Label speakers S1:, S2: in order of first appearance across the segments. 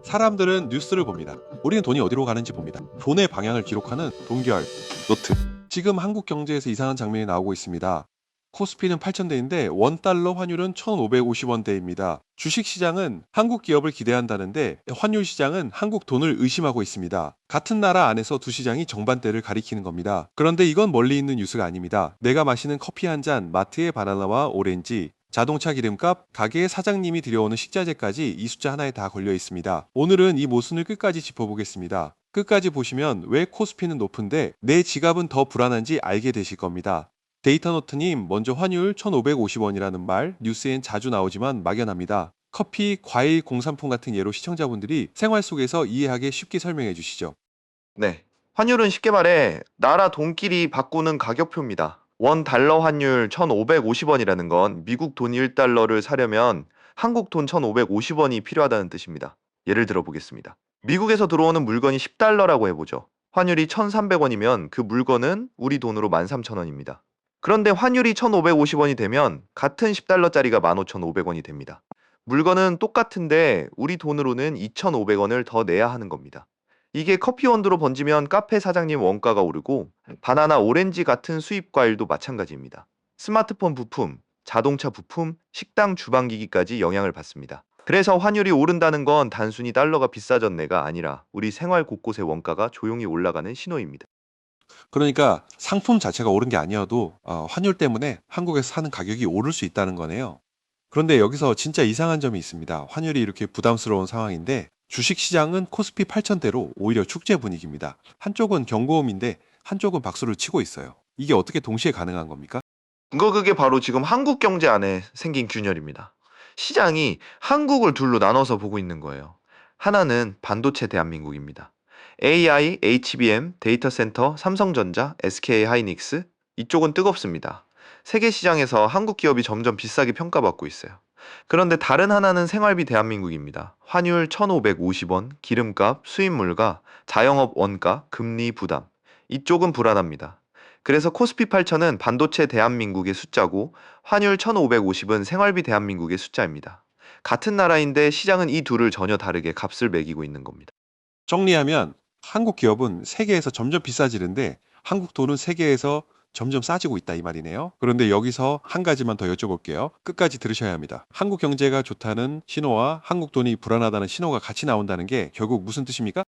S1: 사람들은 뉴스를 봅니다. 우리는 돈이 어디로 가는지 봅니다. 돈의 방향을 기록하는 돈결, 노트. 지금 한국 경제에서 이상한 장면이 나오고 있습니다. 코스피는 8,000대인데 원달러 환율은 1,550원대입니다. 주식시장은 한국 기업을 기대한다는데 환율 시장은 한국 돈을 의심하고 있습니다. 같은 나라 안에서 두 시장이 정반대를 가리키는 겁니다. 그런데 이건 멀리 있는 뉴스가 아닙니다. 내가 마시는 커피 한 잔, 마트의 바나나와 오렌지, 자동차 기름값, 가게의 사장님이 들여오는 식자재까지 이 숫자 하나에 다 걸려 있습니다. 오늘은 이 모순을 끝까지 짚어보겠습니다. 끝까지 보시면 왜 코스피는 높은데 내 지갑은 더 불안한지 알게 되실 겁니다. 데이터노트님, 먼저 환율 1,550원이라는 말 뉴스엔 자주 나오지만 막연합니다. 커피, 과일, 공산품 같은 예로 시청자분들이 생활 속에서 이해하기 쉽게 설명해 주시죠.
S2: 네. 환율은 쉽게 말해 나라 돈끼리 바꾸는 가격표입니다. 원 달러 환율 1,550원이라는 건 미국 돈 1달러를 사려면 한국 돈 1,550원이 필요하다는 뜻입니다. 예를 들어 보겠습니다. 미국에서 들어오는 물건이 10달러라고 해보죠. 환율이 1,300원이면 그 물건은 우리 돈으로 13,000원입니다. 그런데 환율이 1,550원이 되면 같은 10달러짜리가 15,500원이 됩니다. 물건은 똑같은데 우리 돈으로는 2,500원을 더 내야 하는 겁니다. 이게 커피 원두로 번지면 카페 사장님 원가가 오르고 바나나, 오렌지 같은 수입 과일도 마찬가지입니다. 스마트폰 부품, 자동차 부품, 식당 주방기기까지 영향을 받습니다. 그래서 환율이 오른다는 건 단순히 달러가 비싸졌네가 아니라 우리 생활 곳곳의 원가가 조용히 올라가는 신호입니다.
S1: 그러니까 상품 자체가 오른 게 아니어도 환율 때문에 한국에서 사는 가격이 오를 수 있다는 거네요. 그런데 여기서 진짜 이상한 점이 있습니다. 환율이 이렇게 부담스러운 상황인데 주식시장은 코스피 8,000대로 오히려 축제 분위기입니다. 한쪽은 경고음인데 한쪽은 박수를 치고 있어요. 이게 어떻게 동시에 가능한 겁니까?
S2: 그게 바로 지금 한국 경제 안에 생긴 균열입니다. 시장이 한국을 둘로 나눠서 보고 있는 거예요. 하나는 반도체 대한민국입니다. AI, HBM, 데이터 센터, 삼성전자, SK 하이닉스 이쪽은 뜨겁습니다. 세계 시장에서 한국 기업이 점점 비싸게 평가받고 있어요. 그런데 다른 하나는 생활비 대한민국입니다. 환율 1,550원, 기름값, 수입물가, 자영업 원가, 금리 부담. 이쪽은 불안합니다. 그래서 코스피 8천은 반도체 대한민국의 숫자고 환율 1,550은 생활비 대한민국의 숫자입니다. 같은 나라인데 시장은 이 둘을 전혀 다르게 값을 매기고 있는 겁니다.
S1: 정리하면 한국 기업은 세계에서 점점 비싸지는데 한국 돈은 세계에서 점점 싸지고 있다 이 말이네요. 그런데 여기서 한 가지만 더 여쭤볼게요. 끝까지 들으셔야 합니다. 한국 경제가 좋다는 신호와 한국 돈이 불안하다는 신호가 같이 나온다는 게 결국 무슨 뜻입니까?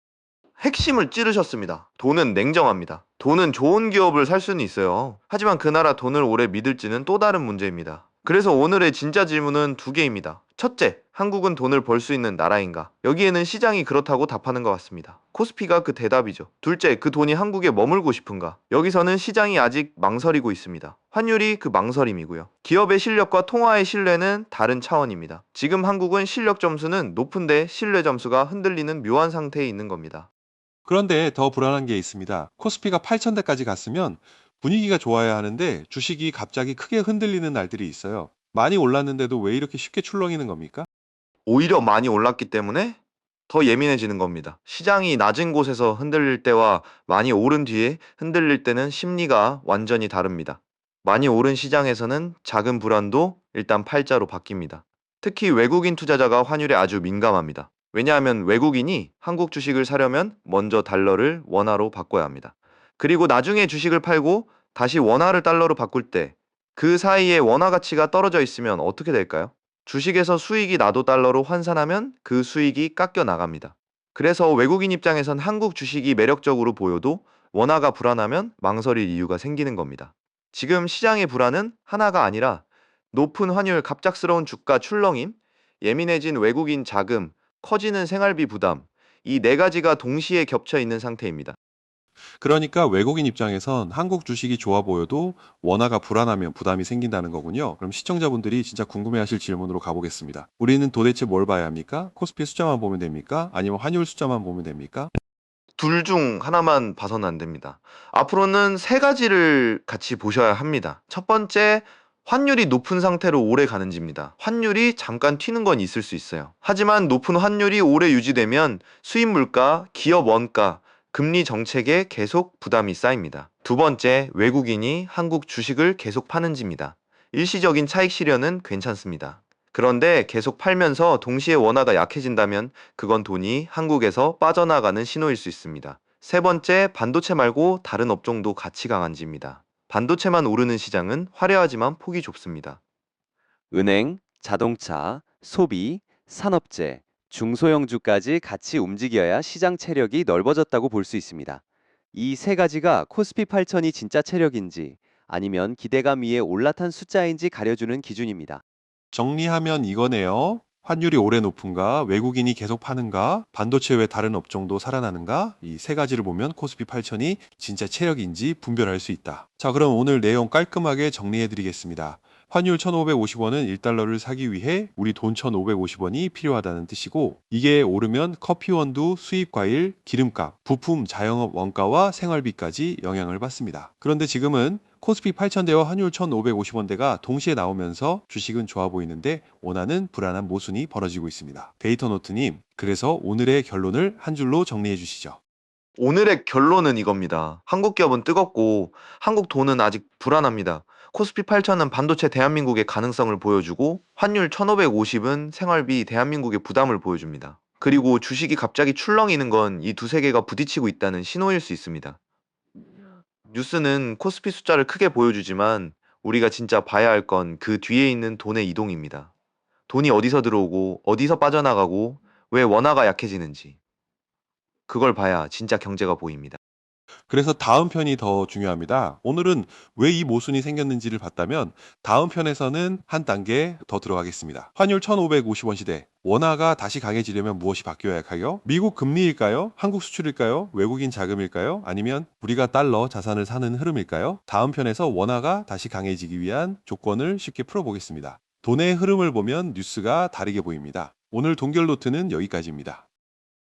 S2: 핵심을 찌르셨습니다. 돈은 냉정합니다. 돈은 좋은 기업을 살 수는 있어요. 하지만 그 나라 돈을 오래 믿을지는 또 다른 문제입니다. 그래서 오늘의 진짜 질문은 두 개입니다. 첫째, 한국은 돈을 벌 수 있는 나라인가? 여기에는 시장이 그렇다고 답하는 것 같습니다. 코스피가 그 대답이죠. 둘째, 그 돈이 한국에 머물고 싶은가? 여기서는 시장이 아직 망설이고 있습니다. 환율이 그 망설임이고요. 기업의 실력과 통화의 신뢰는 다른 차원입니다. 지금 한국은 실력 점수는 높은데 신뢰 점수가 흔들리는 묘한 상태에 있는 겁니다.
S1: 그런데 더 불안한 게 있습니다. 코스피가 8,000대까지 갔으면 분위기가 좋아야 하는데 주식이 갑자기 크게 흔들리는 날들이 있어요. 많이 올랐는데도 왜 이렇게 쉽게 출렁이는 겁니까?
S2: 오히려 많이 올랐기 때문에 더 예민해지는 겁니다. 시장이 낮은 곳에서 흔들릴 때와 많이 오른 뒤에 흔들릴 때는 심리가 완전히 다릅니다. 많이 오른 시장에서는 작은 불안도 일단 팔자로 바뀝니다. 특히 외국인 투자자가 환율에 아주 민감합니다. 왜냐하면 외국인이 한국 주식을 사려면 먼저 달러를 원화로 바꿔야 합니다. 그리고 나중에 주식을 팔고 다시 원화를 달러로 바꿀 때 그 사이에 원화 가치가 떨어져 있으면 어떻게 될까요? 주식에서 수익이 나도 달러로 환산하면 그 수익이 깎여 나갑니다. 그래서 외국인 입장에선 한국 주식이 매력적으로 보여도 원화가 불안하면 망설일 이유가 생기는 겁니다. 지금 시장의 불안은 하나가 아니라 높은 환율, 갑작스러운 주가 출렁임, 예민해진 외국인 자금, 커지는 생활비 부담, 이 네 가지가 동시에 겹쳐 있는 상태입니다.
S1: 그러니까 외국인 입장에선 한국 주식이 좋아 보여도 원화가 불안하면 부담이 생긴다는 거군요. 그럼 시청자분들이 진짜 궁금해하실 질문으로 가보겠습니다. 우리는 도대체 뭘 봐야 합니까? 코스피 숫자만 보면 됩니까? 아니면 환율 숫자만 보면 됩니까?
S2: 둘 중 하나만 봐서는 안 됩니다. 앞으로는 세 가지를 같이 보셔야 합니다. 첫 번째, 환율이 높은 상태로 오래 가는지입니다. 환율이 잠깐 튀는 건 있을 수 있어요. 하지만 높은 환율이 오래 유지되면 수입 물가, 기업 원가, 금리 정책에 계속 부담이 쌓입니다. 두 번째, 외국인이 한국 주식을 계속 파는지입니다. 일시적인 차익 실현은 괜찮습니다. 그런데 계속 팔면서 동시에 원화가 약해진다면 그건 돈이 한국에서 빠져나가는 신호일 수 있습니다. 세 번째, 반도체 말고 다른 업종도 같이 강한지입니다. 반도체만 오르는 시장은 화려하지만 폭이 좁습니다.
S3: 은행, 자동차, 소비, 산업재, 중소형주까지 같이 움직여야 시장 체력이 넓어졌다고 볼 수 있습니다. 이 세 가지가 코스피 8천이 진짜 체력인지 아니면 기대감 위에 올라탄 숫자인지 가려주는 기준입니다.
S1: 정리하면 이거네요. 환율이 오래 높은가, 외국인이 계속 파는가, 반도체 외 다른 업종도 살아나는가, 이 세 가지를 보면 코스피 8천이 진짜 체력인지 분별할 수 있다. 자, 그럼 오늘 내용 깔끔하게 정리해 드리겠습니다. 환율 1,550원은 1달러를 사기 위해 우리 돈 1,550원이 필요하다는 뜻이고, 이게 오르면 커피 원두, 수입 과일, 기름값, 부품, 자영업 원가와 생활비까지 영향을 받습니다. 그런데 지금은 코스피 8,000대와 환율 1,550원대가 동시에 나오면서 주식은 좋아 보이는데 원하는 불안한 모순이 벌어지고 있습니다. 데이터노트님, 그래서 오늘의 결론을 한 줄로 정리해 주시죠.
S2: 오늘의 결론은 이겁니다. 한국 기업은 뜨겁고 한국 돈은 아직 불안합니다. 코스피 8천은 반도체 대한민국의 가능성을 보여주고 환율 1550은 생활비 대한민국의 부담을 보여줍니다. 그리고 주식이 갑자기 출렁이는 건 이 두세 개가 부딪히고 있다는 신호일 수 있습니다. 뉴스는 코스피 숫자를 크게 보여주지만 우리가 진짜 봐야 할 건 그 뒤에 있는 돈의 이동입니다. 돈이 어디서 들어오고 어디서 빠져나가고 왜 원화가 약해지는지 그걸 봐야 진짜 경제가 보입니다.
S1: 그래서 다음 편이 더 중요합니다. 오늘은 왜 이 모순이 생겼는지를 봤다면 다음 편에서는 한 단계 더 들어가겠습니다. 환율 1,550원 시대. 원화가 다시 강해지려면 무엇이 바뀌어야 할까요? 미국 금리일까요? 한국 수출일까요? 외국인 자금일까요? 아니면 우리가 달러 자산을 사는 흐름일까요? 다음 편에서 원화가 다시 강해지기 위한 조건을 쉽게 풀어보겠습니다. 돈의 흐름을 보면 뉴스가 다르게 보입니다. 오늘 동결노트는 여기까지입니다.